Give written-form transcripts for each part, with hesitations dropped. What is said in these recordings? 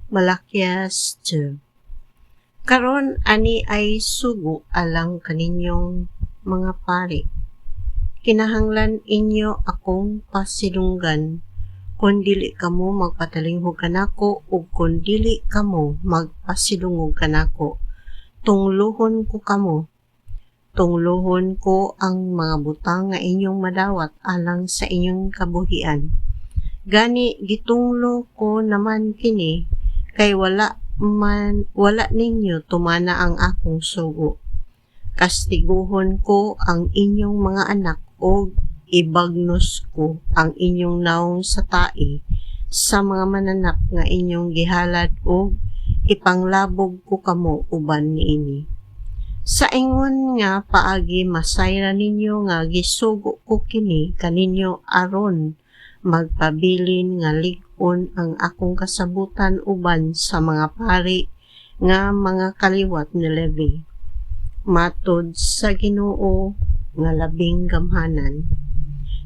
Malakias 2. Karon ani ay sugo alang kaninyong mga pari. Kinahanglan inyo akong pasilunggan, kung dili kamo magpatalinghog kanako ug kung dili kamo magpasilungog kanako. Tunglohon ko kamo. Tunglohon ko ang mga butang nga inyong madawat alang sa inyong kabuhian. Gani gitunglo ko naman kini kay wala ninyo tumana ang akong sugo. Kastiguhon ko ang inyong mga anak o ibagnos ko ang inyong naong sa tai sa mga mananap nga inyong gihalad o ipanglabog ko kamo uban niini. Sa ingon nga paagi masayra ninyo nga gisugo ko kini kaninyo aron magpabilin nga lig-on ang akong kasabutan uban sa mga pari nga mga kaliwat ni Levi. Matod sa Ginoo nga labing gamhanan.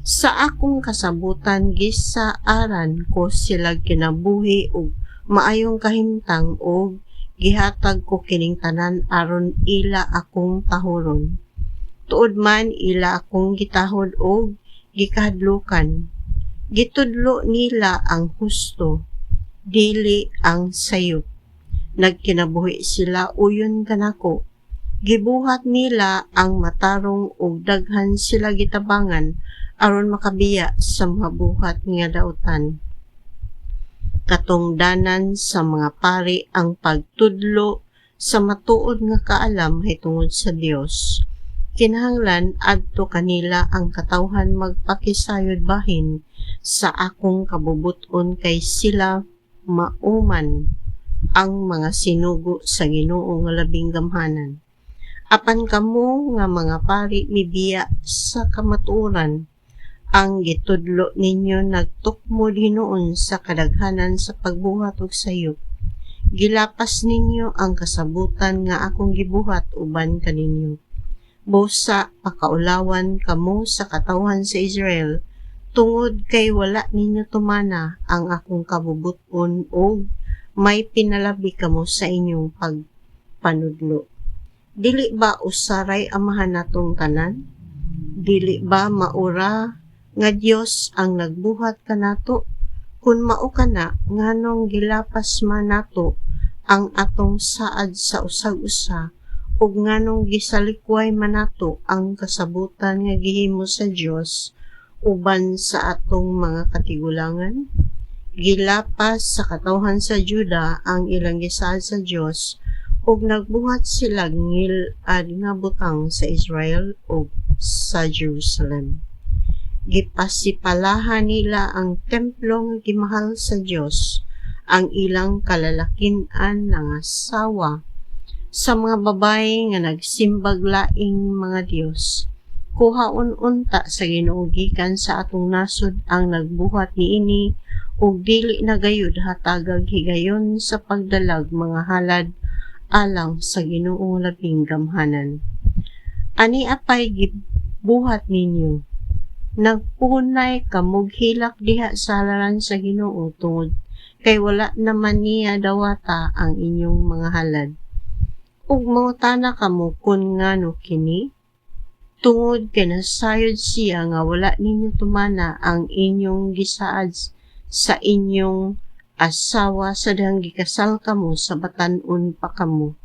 Sa akong kasabutan gisaaran ko sila kinabuhi ug maayong kahimtang ug gihatag ko kining tanan aron ila akong tahoron. Tuod man ila akong gitahod ug gikahadlukan. Gitudlo nila ang husto, dili ang sayop. Nagkinabuhi sila uyon kanako. Gibuhat nila ang matarong ug daghan sila gitabangan aron makabiya sa mga buhat nga daotan. Katungdanan sa mga pari ang pagtudlo sa matuod nga kaalam hay tungod sa Dios. Kinahanglan adto kanila ang katawhan magpakisayod bahin sa akong kabubuton kay sila mauman ang mga sinugo sa Ginoo nga labing gamhanan. Apan kamo nga mga pari mibiya sa kamatuoran, ang gitudlo ninyo nagtukmo hinoon sa kadaghanan sa pagbuhat og sayop. Gilapas ninyo ang kasabutan nga akong gibuhat uban kaninyo. Busa pakaulawan kamo sa katawhan sa Israel, tungod kay wala ninyo tumana ang akong kabubuton og may pinalabi kamo sa inyong pagpanudlo. Dili ba usaray amahan natong tanan? Dili ba maura nga Dios ang nagbuhat kanato? Kun mao kana, nganong gilapas man nato ang atong saad sa usag-usa ug nganong gisalikway man nato ang kasabutan nga gihimo sa Dios uban sa atong mga katigulangan? Gilapas sa katawhan sa Juda ang ilang gisaad sa Dios ug nagbuhat sila ngilad nga butang sa Israel ug sa Jerusalem. Gipasipalahan nila ang templo nga gimahal sa Dios, ang ilang kalalakin-an nga asawa sa mga babae nga nagsimbag laing mga Dios. Kuhaon unta sa Ginoo gikan sa atong nasod ang nagbuhat niini ug dili na gayud hatagag higayon sa pagdalag mga halad alang sa Ginoo labing gamhanan. Ani apay gibuhat ninyo? Nagpunay kamog hilak diha sa halaran sa Ginoo tungod kay wala naman niya dawata ang inyong mga halad. Ug mangutana kamo kun ngano kini? Tungod kay nasayod siya nga wala ninyo tumana ang inyong gisaad sa inyong asawa sa dihang gikasal kamo sa batan-on pa kamo.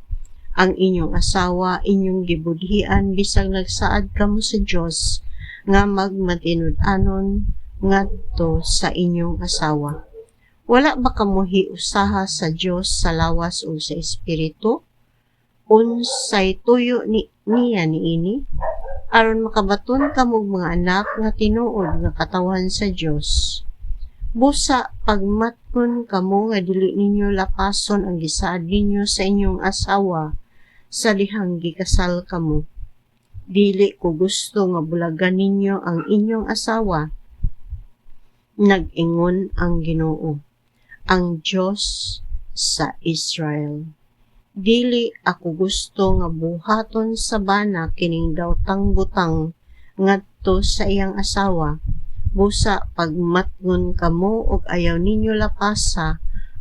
Ang inyong asawa inyong gibudhian bisag nagsaad kamo sa Dios nga magmatinud-anon ngadto sa inyong asawa. Wala ba kamo hiusaha sa Dios sa lawas o sa espiritu? Unsay tuyo niya niini? Aron makabaton kamo mga anak nga tinuod nga katawhan sa Dios. Busa pagmatkon kamo nga dili ninyo lapason ang gisaad ninyo sa inyong asawa sa dihang gikasal kamo. Dili ko gusto nga bulagan ninyo ang inyong asawa. Nag-ingon ang Ginoo, ang Dios sa Israel. Dili ako gusto nga buhaton sa bana kining dawtang butang ngadto sa iyang asawa. Busa pagmatngon kamo og ayaw ninyo lapasa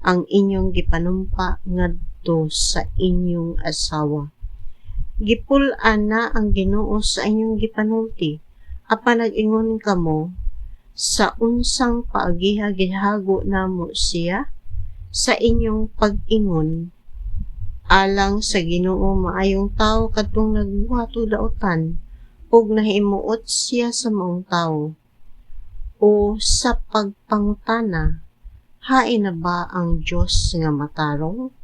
ang inyong gipanumpa ngadto sa inyong asawa. Gipul-an na ang Ginoo sa inyong gipanulti, apan nag-ingon kamo, sa unsang paagiha gihago namo siya sa inyong pag-ingon alang sa Ginoo maayong tawo kadtong nagbuhat og daotan ug nahimuot siya sa maong tawo. O sa pagpangutana, hain na ba ang Diyos nga matarong?